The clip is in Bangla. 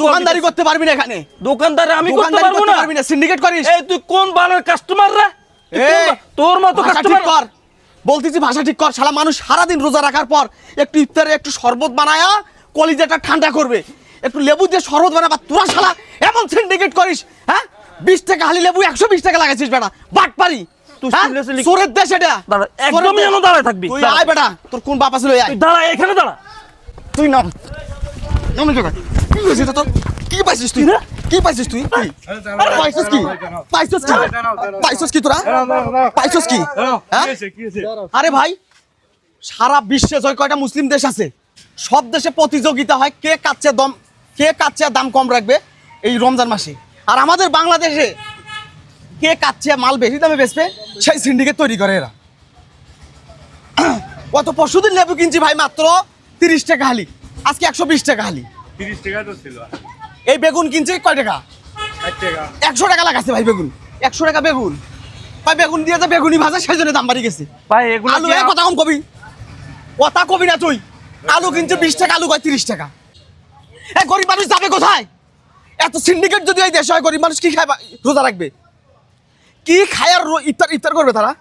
দোকানদারি করতে পারবি না এখানে। দোকানদারি আমি করতে পারবো না? সিন্ডিকেট করিস? এই তুই কোন বালের কাস্টমার রে? তোর মতো কাস্টমার কর বলতেছি, ভাষা ঠিক কর। শালা মানুষ সারাদিন রোজা রাখার পর একটু ইফতারে একটু শরবত বানায়া কলিজাটা ঠান্ডা করবে, একটু লেবু দিয়ে শরবত বানাবা, তোরা শালা এমন সিন্ডিকেট করিস। হ্যাঁ 20 টাকা হালি লেবু 120 টাকা লাগাইছিস বেটা, বাট পারি তুই। চোরের দেশ এটা। একদমই এমন দাঁড়ায় থাকবি তুই। আয় বেটা, তোর কোন বাপ আছে? তুই দাঁড়া, এখানে দাঁড়া। তুই নাম নামে টাকা কি হয়েছে তোর? কি পাইছিস তুই? কি পাইছিস তুই? পাইছিস কি? পাইছিস কি? পাইছিস কি তোরা? পাইছিস কি? আরে ভাই, সারা বিশ্বে জয় কয়টা মুসলিম দেশ আছে, সব দেশে প্রতিযোগিতা হয় কে কাচ্চে দাম কম রাখবে এই রমজান মাসে। আর আমাদের বাংলাদেশে কে কাচ্চে মাল বেশি দামে বেচবে সেই সিন্ডিকেট তৈরি করে এরা। কত পরশুদিন লেবু কিনছি ভাই মাত্র 30 টাকা হালি, আজকে 120 টাকা হালি। 30 টাকা তো ছিল। এই বেগুন কিনছি কয় টাকা? 8 টাকা। 100 টাকা লাগাচ্ছে ভাই বেগুন, 100 টাকা বেগুন। ভাই বেগুন দিয়ে তো বেগুনি ভাজা সেই জন্য দাম বাড়ি গেছে ভাই এগুলো আলু কথা কম কবি, কথা কবি না তুই। আলু কিনছে 20 টাকা, আলু কয় 30 টাকা। এ গরিব মানুষ যাবে কোথায়? এত সিন্ডিকেট যদি এই দেশে হয়, গরিব মানুষ কি খায় রোজা রাখবে? কি খায় আর ইফতার করবে তারা?